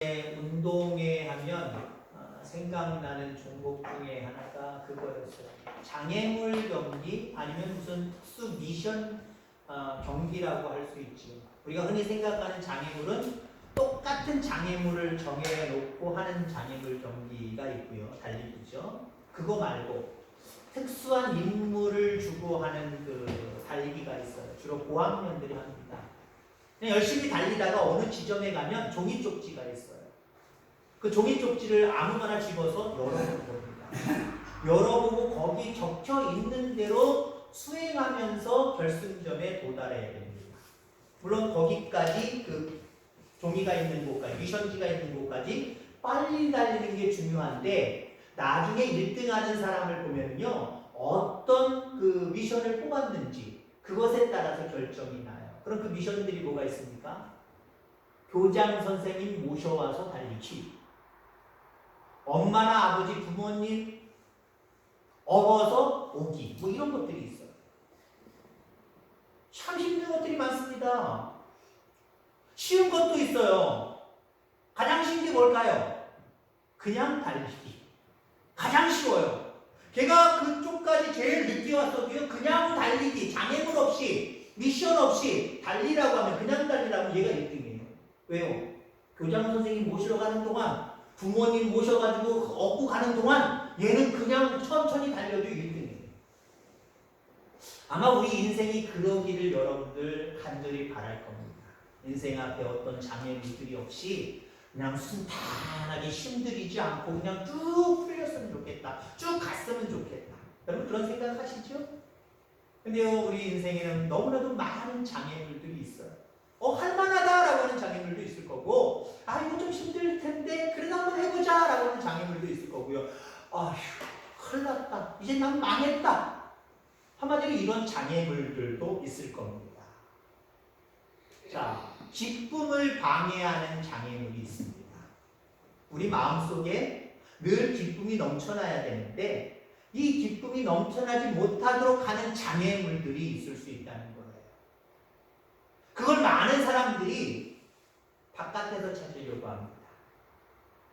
운동회 하면 생각나는 종목 중에 하나가 그거였어요. 장애물 경기 아니면 무슨 특수 미션 경기라고 할 수 있죠. 우리가 흔히 생각하는 장애물은 똑같은 장애물을 정해놓고 하는 장애물 경기가 있고요. 달리기죠. 그거 말고 특수한 임무를 주고 하는 그 달리기가 있어요. 주로 고학년들이 합니다. 열심히 달리다가 어느 지점에 가면 종이 쪽지가 있어요. 그 종이 쪽지를 아무거나 집어서 열어보는 겁니다. 열어보고 거기 적혀 있는 대로 수행하면서 결승점에 도달해야 됩니다. 물론 거기까지 그 종이가 있는 곳까지, 미션지가 있는 곳까지 빨리 달리는 게 중요한데 나중에 1등 하는 사람을 보면요. 어떤 그 미션을 뽑았는지 그것에 따라서 결정이 나요. 그럼 그 미션들이 뭐가 있습니까? 교장 선생님 모셔와서 달리기, 엄마나 아버지 부모님 업어서 오기, 뭐 이런 것들이 있어요. 참 힘든 것들이 많습니다. 쉬운 것도 있어요. 가장 쉬운 게 뭘까요? 그냥 달리기. 가장 쉬워요. 걔가 그쪽까지 제일 늦게 왔어도요. 그냥 달리기, 장애물 없이, 미션 없이 달리라고 하면, 그냥 달리라면 얘가 1등이에요. 왜요? 교장 선생님 모시러 가는 동안, 부모님 모셔가지고 업고 가는 동안 얘는 그냥 천천히 달려도 1등이에요. 아마 우리 인생이 그러기를 여러분들 간절히 바랄 겁니다. 인생 앞에 어떤 장애물들이 없이 그냥 순탄하게 힘들이지 않고 그냥 쭉 풀렸으면 좋겠다. 쭉 갔으면 좋겠다. 여러분 그런 생각 하시죠? 근데요, 우리 인생에는 너무나도 많은 장애물들이 있어요. 할만하다라고 하는 장애물도 있을 거고, 이거 좀 힘들 텐데, 그래도 한번 해보자라고 하는 장애물도 있을 거고요. 아휴, 큰일 났다. 이제 난 망했다. 한마디로 이런 장애물들도 있을 겁니다. 자, 기쁨을 방해하는 장애물이 있습니다. 우리 마음속에 늘 기쁨이 넘쳐나야 되는데 이 기쁨이 넘쳐나지 못하도록 하는 장애물들이 있을 수 있다는 거예요. 그걸 많은 사람들이 바깥에서 찾으려고 합니다.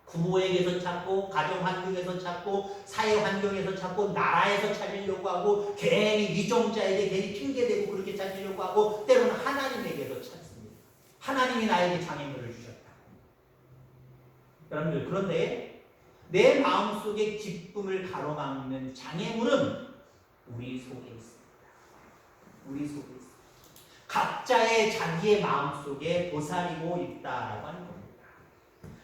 부모에게서 찾고, 가정 환경에서 찾고, 사회 환경에서 찾고, 나라에서 찾으려고 하고, 괜히 위종자에게 괜히 핑계대고 그렇게 찾으려고 하고, 때로는 하나님에게서 찾습니다. 하나님이 나에게 장애물을 주셨다. 여러분들, 그런데 내 마음속에 기쁨을 가로막는 장애물은 우리 속에 있습니다. 우리 속에 있습니다. 각자의 자기의 마음속에 도사리고 있다라고 하는 겁니다.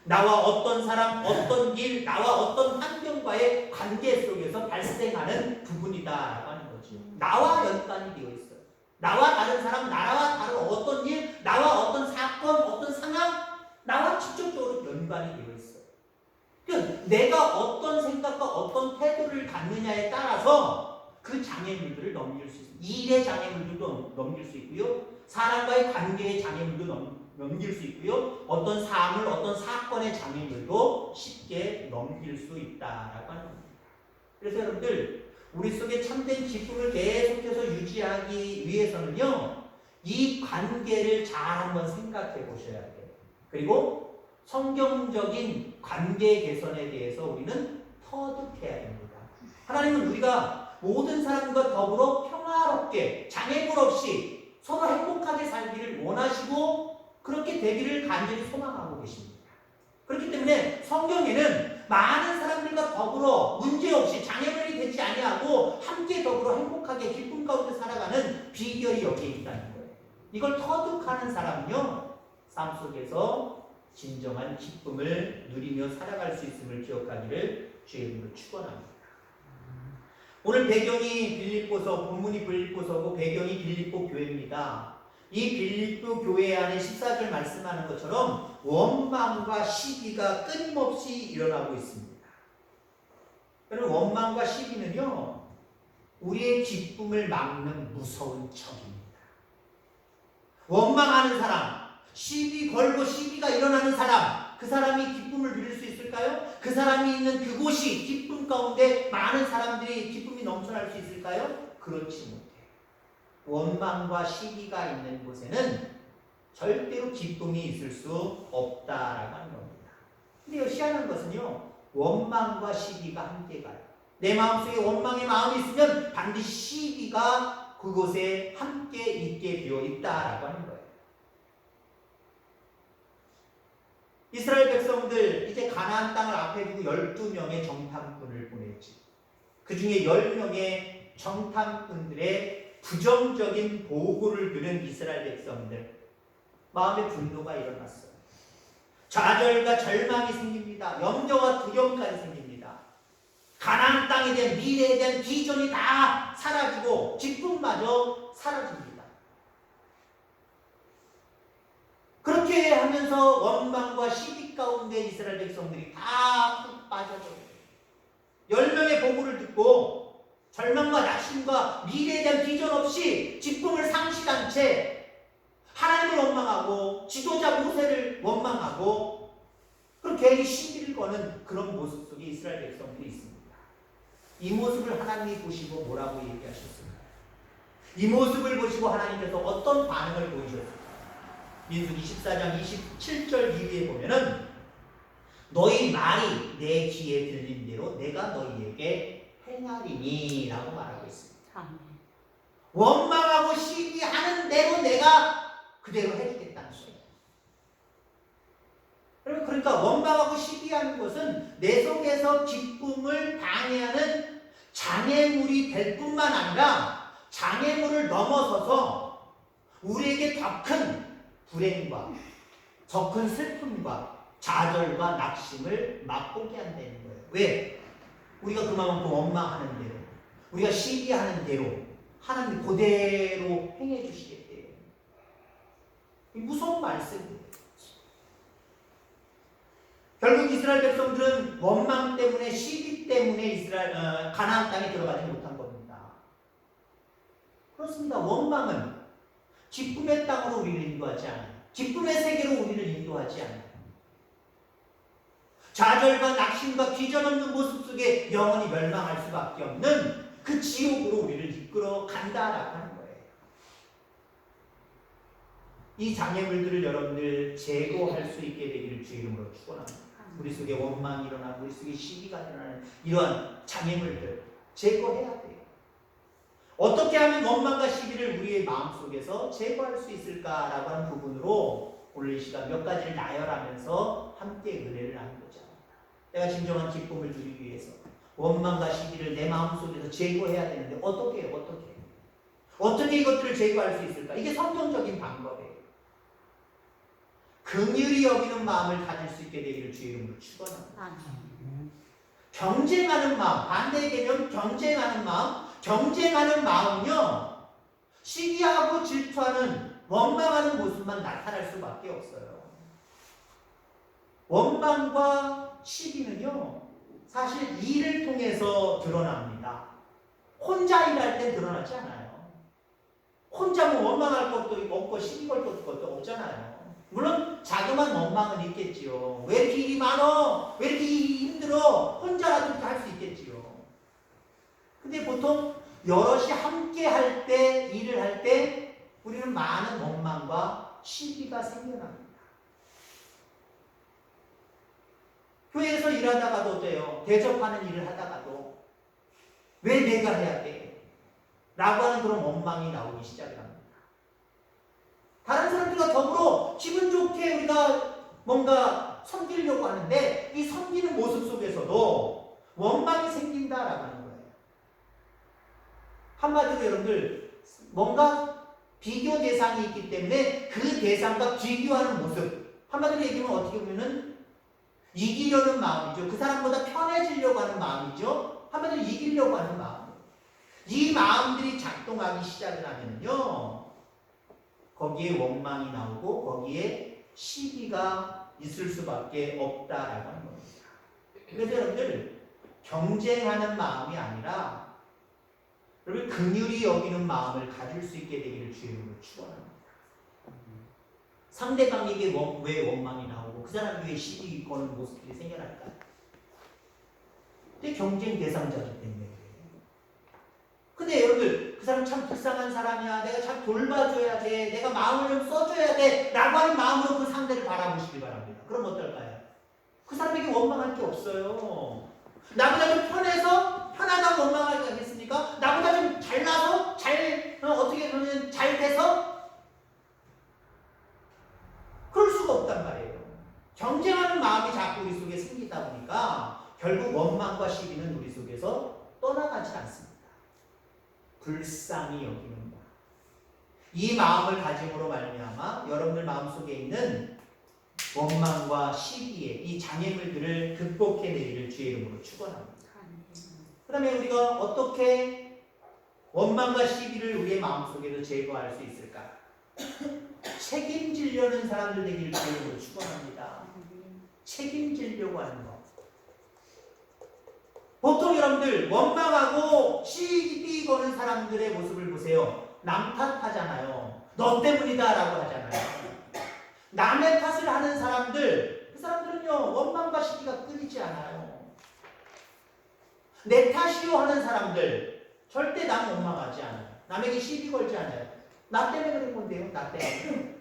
나와 어떤 사람, 어떤 일, 나와 어떤 환경과의 관계 속에서 발생하는 부분이다라고 하는 거죠. 나와 연관이 되어 있어요. 나와 다른 사람, 나와 다른 어떤 일, 나와 어떤 사건, 어떤 상황, 나와 직접적으로 연관이 되어 있어요. 그러니까 내가 어떤 생각과 어떤 태도를 갖느냐에 따라서 그 장애물들을 넘길 수 있습니다. 일의 장애물들도 넘길 수 있고요. 사람과의 관계의 장애물도 넘길 수 있고요. 어떤 사물, 어떤 사건의 장애물도 쉽게 넘길 수 있다라고 하는 겁니다. 그래서 여러분들, 우리 속에 참된 기쁨을 계속해서 유지하기 위해서는요, 이 관계를 잘 한번 생각해 보셔야 돼요. 그리고 성경적인 관계 개선에 대해서 우리는 터득해야 됩니다. 하나님은 우리가 모든 사람과 더불어 평화롭게, 장애물 없이 서로 행복하게 살기를 원하시고 그렇게 되기를 간절히 소망하고 계십니다. 그렇기 때문에 성경에는 많은 사람들과 더불어 문제없이 장애물이 되지 아니하고 함께 더불어 행복하게 기쁨 가운데 살아가는 비결이 여기에 있다는 거예요. 이걸 터득하는 사람은요, 삶 속에서 진정한 기쁨을 누리며 살아갈 수 있음을 기억하기를 주의 이름으로 축원합니다. 오늘 배경이 빌립보서, 본문이 빌립보서고 배경이 빌립보 교회입니다. 이 빌립보 교회 안에 14절 말씀하는 것처럼 원망과 시기가 끊임없이 일어나고 있습니다. 여러분, 원망과 시기는요, 우리의 기쁨을 막는 무서운 적입니다. 원망하는 사람, 시비 걸고 시비가 일어나는 사람, 그 사람이 기쁨을 누릴 수 있을까요? 그 사람이 있는 그곳이 기쁨 가운데 많은 사람들이 기쁨이 넘쳐날 수 있을까요? 그렇지 못해요. 원망과 시기가 있는 곳에는 절대로 기쁨이 있을 수 없다라고 하는 겁니다. 시비라는 것은요, 원망과 시비가 함께 가요. 내 마음속에 원망의 마음이 있으면 반드시 시비가 그곳에 함께 있게 되어 있다라고 하는 거예요. 이스라엘 백성들 이제 가나안 땅을 앞에 두고 12명의 정탐꾼을 보냈지. 그 중에 10명의 정탐꾼들의 부정적인 보고를 들은 이스라엘 백성들, 마음의 분노가 일어났어요. 좌절과 절망이 생깁니다. 염려와 두려움까지 생깁니다. 가나안 땅에 대한 미래에 대한 비전이 다 사라지고 기쁨마저 사라집니다. 그렇게 하면서 원망과 시비 가운데 이스라엘 백성들이 다 푹 빠져버려요. 10명의 보고를 듣고 절망과 낙심과 미래에 대한 비전 없이 기쁨을 상실한 채 하나님을 원망하고 지도자 모세를 원망하고 그런 괜히 시비를 거는 그런 모습 속에 이스라엘 백성들이 있습니다. 이 모습을 하나님이 보시고 뭐라고 얘기하셨을까요? 이 모습을 보시고 하나님께서 어떤 반응을 보이셨을까요? 민수기 14장 27절 이후에 보면은 너희 말이 내 귀에 들린 대로 내가 너희에게 행하리니 라고 말하고 있습니다. 원망하고 시기하는 대로 내가 그대로 해주겠다는 거예요. 여러분, 그러니까 원망하고 시기하는 것은 내 속에서 기쁨을 방해하는 장애물이 될 뿐만 아니라 장애물을 넘어서서 우리에게 더 큰 불행과 더 큰 슬픔과 좌절과 낙심을 맛보게 한다는 거예요. 왜? 우리가 그만큼 원망하는 대로, 우리가 시기하는 대로 하나님이 그대로 행해 주시겠대요. 무서운 말씀이에요. 결국 이스라엘 백성들은 원망 때문에, 시기 때문에 가나안 땅에 들어가지 못한 겁니다. 그렇습니다. 원망은 기쁨의 땅으로 우리를 인도하지 않아요. 기쁨의 세계로 우리를 인도하지 않아요. 좌절과 낙심과 비전 없는 모습 속에 영원히 멸망할 수밖에 없는 그 지옥으로 우리를 이끌어 간다라고 하는 거예요. 이 장애물들을 여러분들 제거할 수 있게 되기를 주의 이름으로 축원합니다. 우리 속에 원망이 일어나고 우리 속에 시기가 일어나는 이러한 장애물들 제거해야 돼요. 어떻게 하면 원망과 시기를 우리의 마음속에서 제거할 수 있을까라고 하는 부분으로 오늘 이 시간 몇 가지를 나열하면서 함께 은혜를 나누고자 합니다. 내가 진정한 기쁨을 누리기 위해서 원망과 시기를 내 마음속에서 제거해야 되는데 어떻게 해요? 어떻게 이것들을 제거할 수 있을까? 이게 성경적인 방법이에요. 긍휼히 여기는 마음을 가질 수 있게 되기를 주의 이름으로 축원합니다. 경쟁하는 마음, 반대의 개념 경쟁하는 마음. 경쟁하는 마음은요, 시기하고 질투하는, 원망하는 모습만 나타날 수밖에 없어요. 원망과 시기는요, 사실 일을 통해서 드러납니다. 혼자 일할 땐 드러나지 않아요. 혼자 뭐 원망할 것도 없고 시기 걸 것도 없잖아요. 물론 자그마한 원망은 있겠지요. 왜 이렇게 일이 많어? 왜 이렇게 일이 힘들어? 혼자라도 이렇게 할 수 있겠지요. 근데 보통 여럿이 함께 할 때, 일을 할 때 우리는 많은 원망과 시기가 생겨납니다. 교회에서 일하다가도 어때요? 대접하는 일을 하다가도 왜 내가 해야 돼? 라고 하는 그런 원망이 나오기 시작을 합니다. 다른 사람들과 더불어 기분 좋게 우리가 뭔가 섬기려고 하는데 이 섬기는 모습 속에서도 원망이 생긴다라고 하는 거예요. 한마디로 여러분들 뭔가 비교 대상이 있기 때문에 그 대상과 비교하는 모습, 한마디로 얘기하면 어떻게 보면은 이기려는 마음이죠. 그 사람보다 편해지려고 하는 마음이죠. 한마디로 이기려고 하는 마음. 이 마음들이 작동하기 시작을 하면요, 거기에 원망이 나오고 거기에 시기가 있을 수밖에 없다라고 하는 겁니다. 그래서 여러분들 경쟁하는 마음이 아니라 여러분 긍휼히 여기는 마음을 가질 수 있게 되기를 주의 이름으로 축원합니다. 상대방에게 왜 원망이 나오고 그 사람 위에 시비 거는 모습들이 생겨날까요? 근데 경쟁 대상자기 때문에. 근데 여러분들 그 사람 참 불쌍한 사람이야, 내가 참 돌봐줘야 돼, 내가 마음을 좀 써줘야 돼 라고 하는 마음으로 그 상대를 바라보시기 바랍니다. 그럼 어떨까요? 그 사람에게 원망 원망할 게 없어요. 나보다 좀 편하다고 원망하겠습니까? 나보다 좀 잘나서 어떻게 보면 잘 돼서 그럴 수가 없단 말이에요. 경쟁하는 마음이 자꾸 우리 속에 생기다 보니까 결국 원망과 시기는 우리 속에서 떠나가지 않습니다. 불쌍히 여기는 마음. 이 마음을 가짐으로 말미암아 여러분들 마음속에 있는 원망과 시기의 이 장애물들을 극복해내기를 주의 이름으로 축원합니다. 그 다음에 우리가 어떻게 원망과 시기를 우리의 마음속에서 제거할 수 있을까? 책임지려는 사람들 되기를 주의 이름으로 축원합니다. 책임지려고 하는 것. 보통 여러분들 원망하고 시비 거는 사람들의 모습을 보세요. 남 탓하잖아요. 너 때문이다 라고 하잖아요. 남의 탓을 하는 사람들, 그 사람들은요 원망과 시기가 끊이지 않아요. 내 탓이요 하는 사람들 절대 남 원망하지 않아요. 남에게 시비 걸지 않아요. 나 때문에 그런 건데요. 나 때문에.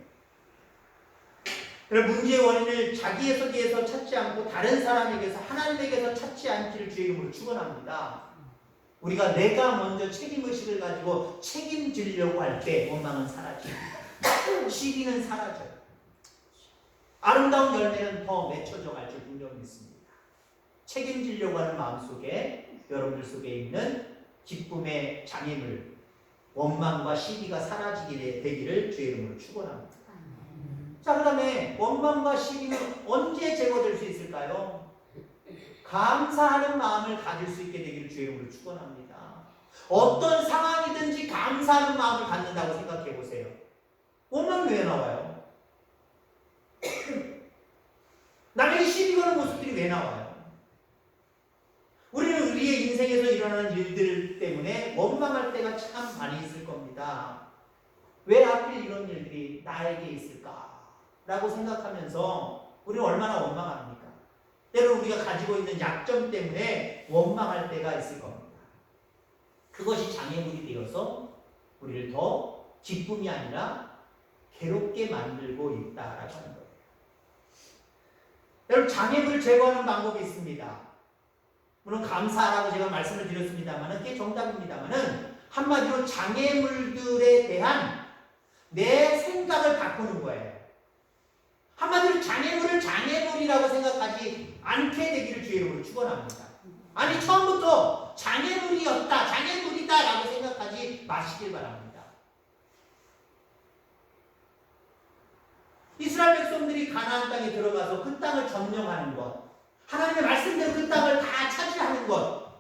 그럼 문제의 원인을 자기에게서 찾지 않고 다른 사람에게서 하나님에게서 찾지 않기를 주의 이름으로 축원합니다. 우리가 내가 먼저 책임의식을 가지고 책임지려고 할 때 원망은 사라집니다. 시기는 사라져요. 아름다운 열매는 더 맺혀져 갈 줄 분명히 믿습니다. 책임지려고 하는 마음속에 여러분들 속에 있는 기쁨의 장애물, 원망과 시기가 사라지게 되기를 주의 이름으로 축원합니다. 자, 그 다음에 원망과 시기는 언제 제거될 수 있을까요? 감사하는 마음을 가질 수 있게 되기를 주의 이름으로 축원합니다. 어떤 상황이든지 감사하는 마음을 갖는다고 생각해 보세요. 원망이 왜 나와요? 남에게 시비 거는 모습들이 왜 나와요? 우리는 우리의 인생에서 일어나는 일들 때문에 원망할 때가 참 많이 있을 겁니다. 왜 하필 이런 일들이 나에게 있을까? 라고 생각하면서 우리는 얼마나 원망합니까? 때로는 우리가 가지고 있는 약점 때문에 원망할 때가 있을 겁니다. 그것이 장애물이 되어서 우리를 더 기쁨이 아니라 괴롭게 만들고 있다라고 하는 거예요. 여러분, 장애물을 제거하는 방법이 있습니다. 물론 감사라고 제가 말씀을 드렸습니다만 그게 정답입니다만 한마디로 장애물들에 대한 내 생각을 바꾸는 거예요. 한마디로 장애물을 장애물이라고 생각하지 않게 되기를 주의 이름으로 축원합니다. 아니 처음부터 장애물이었다, 장애물이다 라고 생각하지 마시길 바랍니다. 이스라엘 백성들이 가나안 땅에 들어가서 그 땅을 점령하는 것, 하나님의 말씀대로 그 땅을 다 차지하는 것,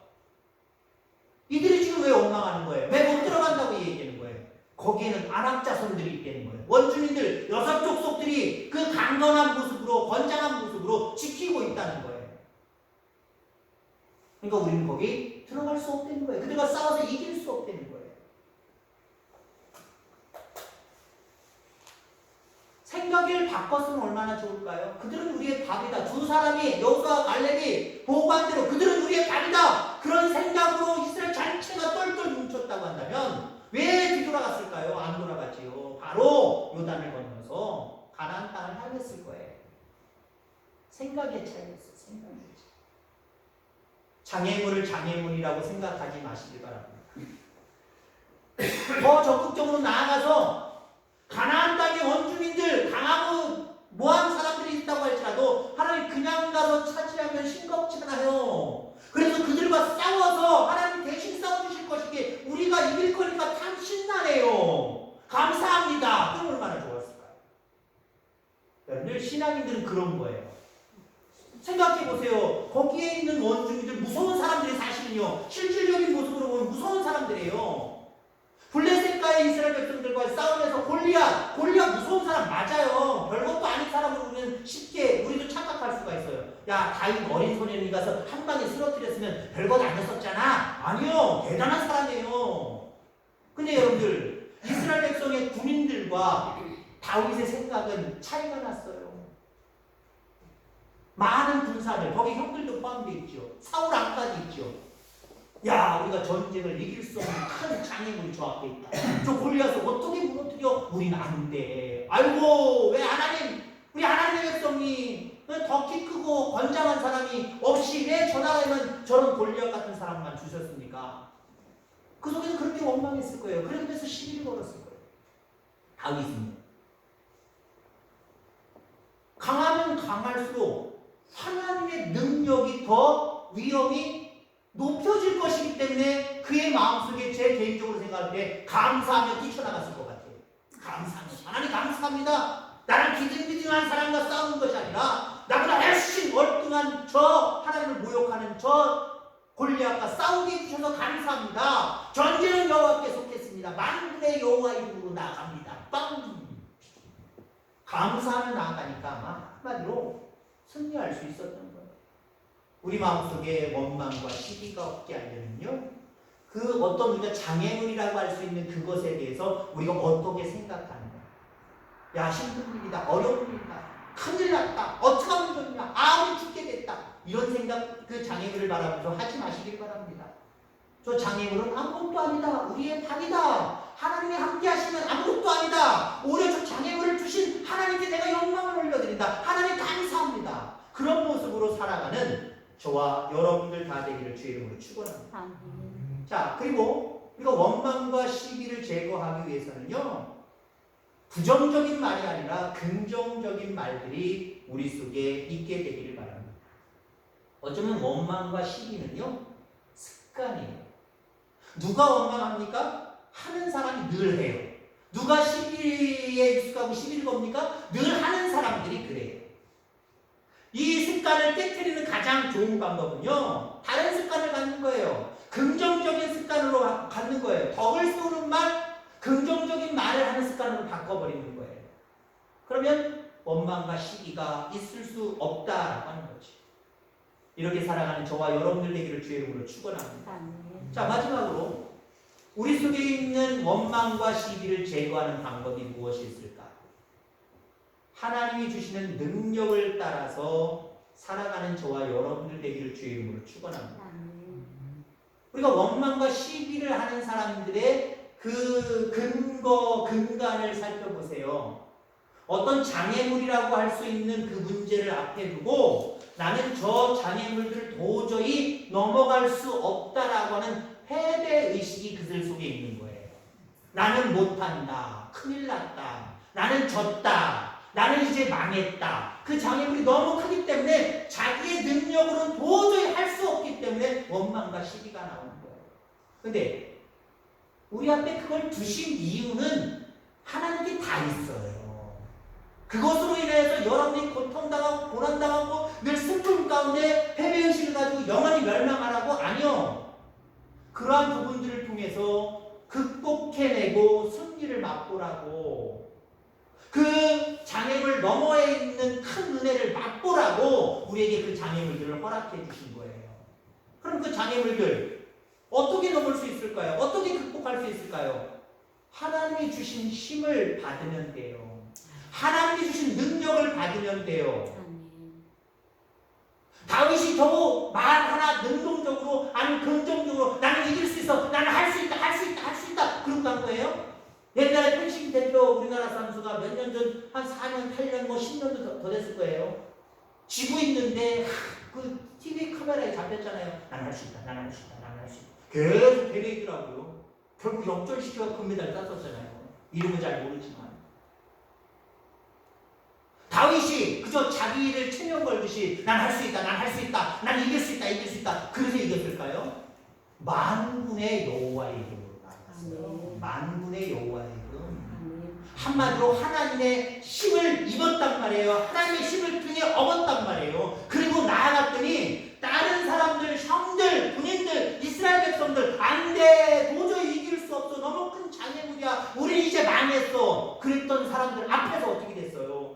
이들이 지금 왜 원망하는 거예요? 왜 못 들어간다고 얘기하는 거예요? 거기에는 아람 자손들이 있다는 거예요. 원주민들 6족속들이 그 강건한 모습으로, 건장한 모습으로 지키고 있다는 거예요. 그러니까 우리는 거기 들어갈 수 없다는 거예요. 그들과 싸워서 이길 수 없다는 거예요. 생각을 바꿨으면 얼마나 좋을까요? 그들은 우리의 밥이다. 두 사람이 여호수아와 갈렙이 보고한 대로 그들은 우리의 밥이다. 그런 생각으로 이스라엘 전체가 똘똘 뭉쳤다고 한다면 왜 뒤돌아갔을까요? 안 돌아갔지요. 바로 요단을 건너서 가나안 땅을 향했을 거예요. 생각의 차이였어요. 생각의 차이. 장애물을 장애물이라고 생각하지 마시길 바랍니다. 더 적극적으로 나아가서 가나안 땅의 원주민들 강하고 모한 사람들이 있다고 할지라도 하나님 그냥 가서 차지하면 싱겁잖아요. 그래서 그들과 싸워서 하나님 대신 싸워주실 것이기에 우리가 이길 거니까 참 신나네요. 감사합니다. 그럼 얼마나 좋았을까요? 여러분들 신앙인들은 그런 거예요. 생각해보세요. 거기에 있는 원주민들 무서운 사람들이 사실은요 실질적인 모습으로 보면 무서운 사람들이에요. 블레셋과의 이스라엘 백성들과 싸움에서 골리앗 무서운 사람 맞아요. 별것도 아닌 사람으로 우리는 쉽게 우리도 착각할 수가 있어요. 야, 다윗 어린 소년이 가서 한 방에 쓰러뜨렸으면 별것 아니었었잖아. 아니요, 대단한 사람이에요. 근데 여러분들 이스라엘 백성의 군인들과 다윗의 생각은 차이가 났어요. 많은 군사들, 거기 형들도 포함되어 있죠. 사울 왕까지 있죠. 야, 우리가 전쟁을 이길 수 없는 큰 장애물이 저 앞에 있다. 저 골리앗을 어떻게 무너뜨려? 우린 안 돼. 아이고, 왜 하나님, 우리 하나님의 백성이 더 키 크고 건장한 사람이 없이 왜 저 나라에만 저런 골리앗 같은 사람만 주셨습니까? 그 속에서 그렇게 원망했을 거예요. 그래서 시비를 걸었을 거예요. 다윗은 강하면 강할수록 하나님의 능력이 더 위험이 높여질 것이기 때문에 그의 마음속에 제 개인적으로 생각할 때 감사하며 뛰쳐나갔을 것 같아요. 감사하며 하나님 감사합니다. 나랑 기등기등한 사람과 싸우는 것이 아니라 나보다 훨씬 월등한 저 하나님을 모욕하는 저 골리앗과 싸우게 해주셔서 감사합니다. 전쟁은 여호와께 속했습니다. 만군의 여호와 이름으로 나아갑니다. 빵! 감사하며 나아가니까 한마디로 승리할 수 있었던 거예요. 우리 마음속에 원망과 시기가 없게 하려면요, 그 어떤 우리가 장애물이라고 할 수 있는 그것에 대해서 우리가 어떻게 생각하는 거예요. 야, 힘든 일이다, 어려운 일이다, 큰일 났다, 어떻게 하면 좋냐, 아우리 죽게 됐다, 이런 생각, 그 장애물을 바라보면서 하지 마시길 바랍니다. 저 장애물은 아무것도 아니다, 우리의 답이다, 하나님이 함께 하시면 아무것도 아니다, 오히려 저 장애물을 주신 하나님께 내가 영광을 올려드린다, 하나님 감사합니다. 그런 모습으로 살아가는 저와 여러분들 다 되기를 주의 이름으로 축원합니다. 자, 그리고 우리가 원망과 시기를 제거하기 위해서는요, 부정적인 말이 아니라 긍정적인 말들이 우리 속에 있게 되기를 바랍니다. 어쩌면 원망과 시기는요, 습관이에요. 누가 원망합니까? 하는 사람이 늘 해요. 누가 시기에 익숙하고 시비를 겁니까? 늘 하는 사람들이 그래요. 이 습관을 깨트리는 가장 좋은 방법은요, 다른 습관을 갖는 거예요. 긍정적인 습관으로 갖는 거예요. 덕을 쏘는 말, 긍정적인 말을 하는 습관으로 바꿔버리는 거예요. 그러면 원망과 시기가 있을 수 없다라고 하는 거지. 이렇게 살아가는 저와 여러분들 되기를 주의 이름으로 축원합니다. 자, 마지막으로 우리 속에 있는 원망과 시기를 제거하는 방법이 무엇이 있을까? 하나님이 주시는 능력을 따라서 살아가는 저와 여러분들 되기를 주의 이름으로 축원합니다. 우리가 원망과 시비를 하는 사람들의 그 근간을 살펴보세요. 어떤 장애물이라고 할 수 있는 그 문제를 앞에 두고 나는 저 장애물들을 도저히 넘어갈 수 없다라고 하는 패배의식이 그들 속에 있는 거예요. 나는 못한다. 큰일 났다. 나는 졌다. 나는 이제 망했다. 그 장애물이 너무 크기 때문에 자기의 능력으로는 도저히 할 수 없기 때문에 원망과 시비가 나오는 거예요. 근데 우리 앞에 그걸 두신 이유는 하나님께 다 있어요. 그것으로 인해서 여러분이 고통당하고 고난당하고 늘 슬픔 가운데 패배의식을 가지고 영원히 멸망하라고? 아니요. 그러한 부분들을 통해서 극복해내고 승리를 맛보라고, 그 장애물 너머에 있는 큰 은혜를 맛보라고 우리에게 그 장애물들을 허락해 주신 거예요. 그럼 그 장애물들 어떻게 넘을 수 있을까요? 어떻게 극복할 수 있을까요? 하나님이 주신 힘을 받으면 돼요. 하나님이 주신 능력을 받으면 돼요. 다윗이 겨우 말 하나 능동적으로 아니면 긍정적으로 나는 이길 수 있어, 나는 할 수 있다, 할 수 있다, 할 수 있다 그러고 간 거예요? 옛날에 펜싱 대표 우리나라 선수가 몇 년 전, 한 4년, 8년, 뭐 10년도 더 됐을 거예요. 지고 있는데 그 TV 카메라에 잡혔잖아요. 나는 할 수 있다, 나는 할 수 있다, 나는 할 수 있다. 계속 되뇌더라고요. 결국 역전시켜서 금메달을 땄었잖아요. 이름은 잘 모르지만. 다윗이 그저 자기를 체면 걸듯이 난 할 수 있다, 난 할 수 있다, 난 이길 수 있다, 이길 수 있다. 그래서 이겼을까요? 만군의 여호와의 이름으로 나갔어요. 만군의 여호와의 이름. 한마디로 하나님의 힘을 입었단 말이에요. 하나님의 힘을 등에 업었단 말이에요. 그리고 나아갔더니 다른 사람들, 형들, 군인들, 이스라엘 백성들 안 돼, 도저히 이길 수 없어, 너무 큰 장애물이야, 우리 이제 망했어, 그랬던 사람들 앞에서 어떻게 됐어요?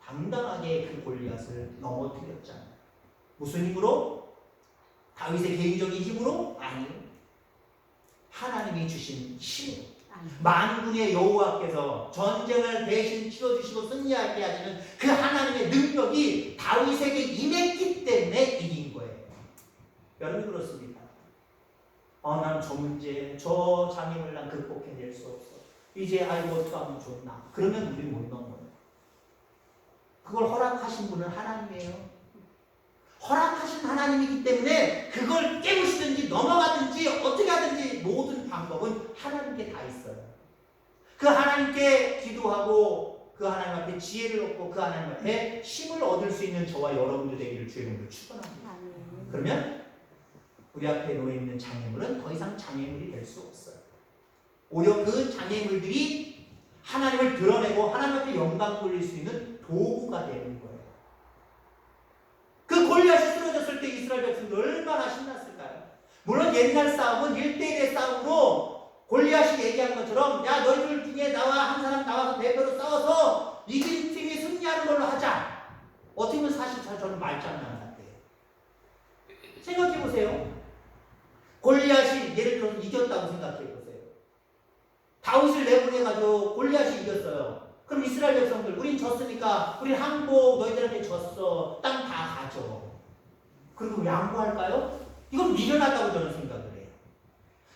당당하게 그 골리앗을 넘어뜨렸잖아요. 무슨 힘으로? 다윗의 개인적인 힘으로? 아니요. 하나님이 주신 힘으로. 만군의 여호와께서 전쟁을 대신 치러주시고 승리하게 하시는 그 하나님의 능력이 다윗에게 임했기 때문에 이긴 거예요. 여러분 그렇습니다. 난 저 문제, 저 장애물 난 극복해낼 수 없어. 이제 아이고 어떻게 하면 좋나. 그러면 우리 못 넘어요. 그걸 허락하신 분은 하나님이에요. 허락하신 하나님이기 때문에 그걸 깨우시든지 넘어가든지 어떻게 하든지 모든 방법은 하나님께 다 있어요. 그 하나님께 기도하고 그 하나님 앞에 지혜를 얻고 그 하나님 앞에 힘을 얻을 수 있는 저와 여러분들 되기를 주의 이름으로 축원합니다. 그러면 우리 앞에 놓여있는 장애물은 더 이상 장애물이 될 수 없어요. 오히려 그 장애물들이 하나님을 드러내고 하나님 앞에 영광 돌릴 수 있는 도구가 되는 거예요. 그 골리앗이 쓰러졌을 때 이스라엘 백성들 얼마나 신났을까요? 물론 옛날 싸움은 1대1의 싸움으로 골리앗이 얘기한 것처럼 야 너희들 중에 나와 한 사람 나와서 대표로 싸워서 이긴 팀이 승리하는 걸로 하자. 어떻게 보면 사실 저는 말장난 같아요. 생각해보세요. 골리앗이 예를 들어서 이겼다고 생각해보세요. 다윗을 내보내가지고 골리앗이 이겼어요. 그럼 이스라엘 백성들 우린 졌으니까 우린 항복 너희들한테 졌어. 땅 다 가져. 그리고 양보할까요? 이건 미련하다고 저는 생각을 해요.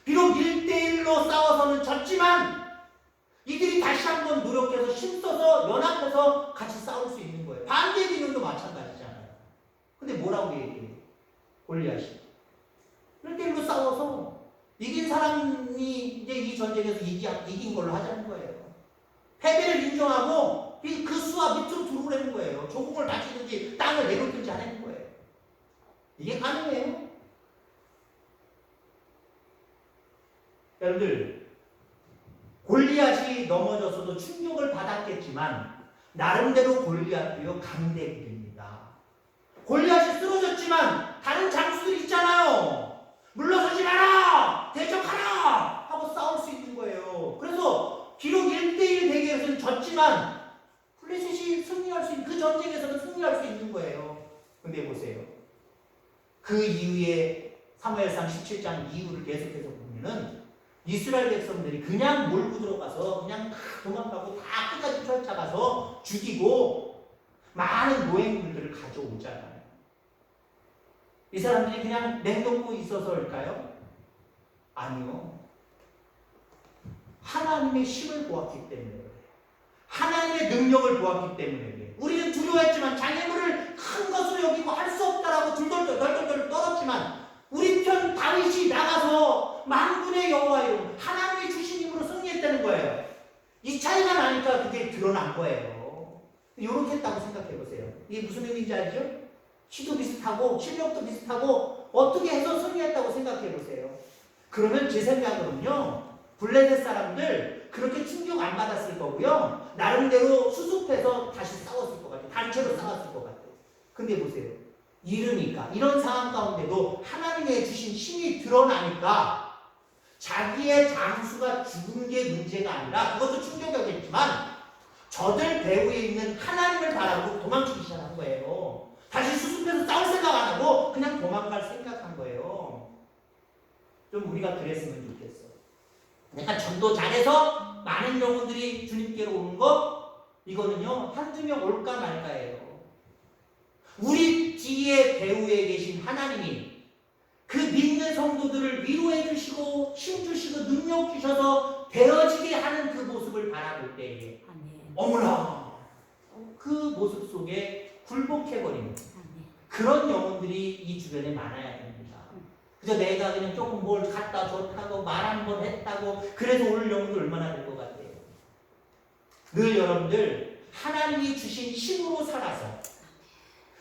비록 1대1로 싸워서는 졌지만 이들이 다시 한번 노력해서 힘써서 연합해서 같이 싸울 수 있는 거예요. 반대 기능도 마찬가지잖아요. 근데 뭐라고 얘기해요? 골리앗이 1대1로 싸워서 이긴 사람이 이제 이 전쟁에서 이긴 걸로 하자는 거예요. 패배를 인정하고 그 수와 밑으로 들어오라는 거예요. 조공을 다치든지 땅을 내놓든지 하는 거예요. 이게 가능해요? 여러분들 골리앗이 넘어져서도 충격을 받았겠지만 나름대로 골리앗도요 강대국입니다. 골리앗이 쓰러졌지만 다른 장수들이 있잖아요. 물러서지 마라! 대적하라! 하고 싸울 수 있는 거예요. 그래서 비록 1대1 대결에서는 졌지만 블레셋이 승리할 수 있는 그 전쟁에서는 승리할 수 있는 거예요. 근데 보세요. 그 이후에 사무엘상 17장 이후를 계속해서 보면은 이스라엘 백성들이 그냥 몰고 들어가서 그냥 도망가고 다 끝까지 쫓아가서 죽이고 많은 노획물들을 가져오잖아요. 이 사람들이 그냥 내놓고 있어서일까요? 아니요. 하나님의 힘을 보았기 때문에 그래요. 하나님의 능력을 보았기 때문에 그래요. 우리는 두려워했지만 장애물을 큰 것으로 여기고 할 수 없다라고 덜덜덜 떨었지만 우리 편 다윗이 나가서 만군의 여호와 이름 하나님의 주신 힘으로 승리했다는 거예요. 이 차이가 나니까 그게 드러난 거예요. 이렇게 했다고 생각해 보세요. 이게 무슨 의미인지 알죠? 키도 비슷하고 실력도 비슷하고 어떻게 해서 승리했다고 생각해 보세요. 그러면 제 생각으로는요. 블레셋 사람들 그렇게 충격 안 받았을 거고요. 나름대로 수습해서 다시 싸웠을 것 같아요. 단체로 싸웠을 것 같아요. 근데 보세요. 이러니까 이런 상황 가운데도 하나님의 주신 힘이 드러나니까 자기의 장수가 죽은 게 문제가 아니라 그것도 충격이었겠지만 저들 배후에 있는 하나님을 바라보고 도망치기 시작한 거예요. 다시 수습해서 싸울 생각 안 하고 그냥 도망갈 생각한 거예요. 좀 우리가 그랬으면 좋겠어. 내가 전도 잘해서 많은 영혼들이 주님께로 오는 거 이거는요 한두 명 올까 말까예요. 우리 뒤에 배후에 계신 하나님이 그 믿는 성도들을 위로해 주시고 힘 주시고 능력 주셔서 되어지게 하는 그 모습을 바라볼 때에 어머나 그 모습 속에 굴복해버리는 그런 영혼들이 이 주변에 많아야 됩니다. 그저 내가 그냥 조금 뭘 갖다 줬다고 말 한 번 했다고 그래서 올 영혼들 얼마나 될 것 같아요. 늘 여러분들 하나님이 주신 힘으로 살아서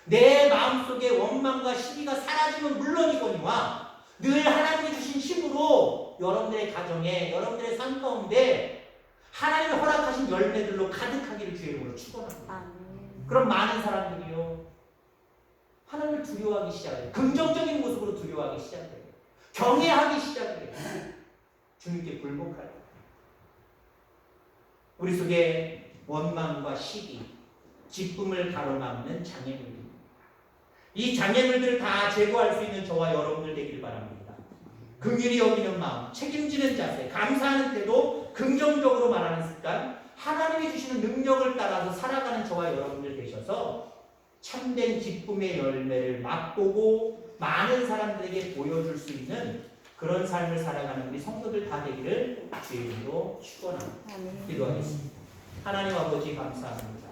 내 마음속에 원망과 시기가 사라지면 물론이거니와 늘 하나님이 주신 힘으로 여러분들의 가정에 여러분들의 삶 가운데 하나님이 허락하신 열매들로 가득하기를 주의 이름으로 축원합니다. 그럼 많은 사람들이요 하나님을 두려워하기 시작해요. 긍정적인 모습으로 두려워하기 시작해요. 경외하기 시작해요. 주님께 굴복하요. 우리 속에 원망과 시기, 기쁨을 가로막는 장애물입니다. 이 장애물들을 다 제거할 수 있는 저와 여러분들 되기를 바랍니다. 긍휼히 여기는 마음, 책임지는 자세, 감사하는 태도, 긍정적으로 말하는 습관, 하나님이 주시는 능력을 따라서 살아가는 저와 여러분들 되셔서 참된 기쁨의 열매를 맛보고 많은 사람들에게 보여줄 수 있는 그런 삶을 살아가는 우리 성도들 다 되기를 주의 이름으로 축원합니다. 기도하겠습니다. 하나님 아버지 감사합니다.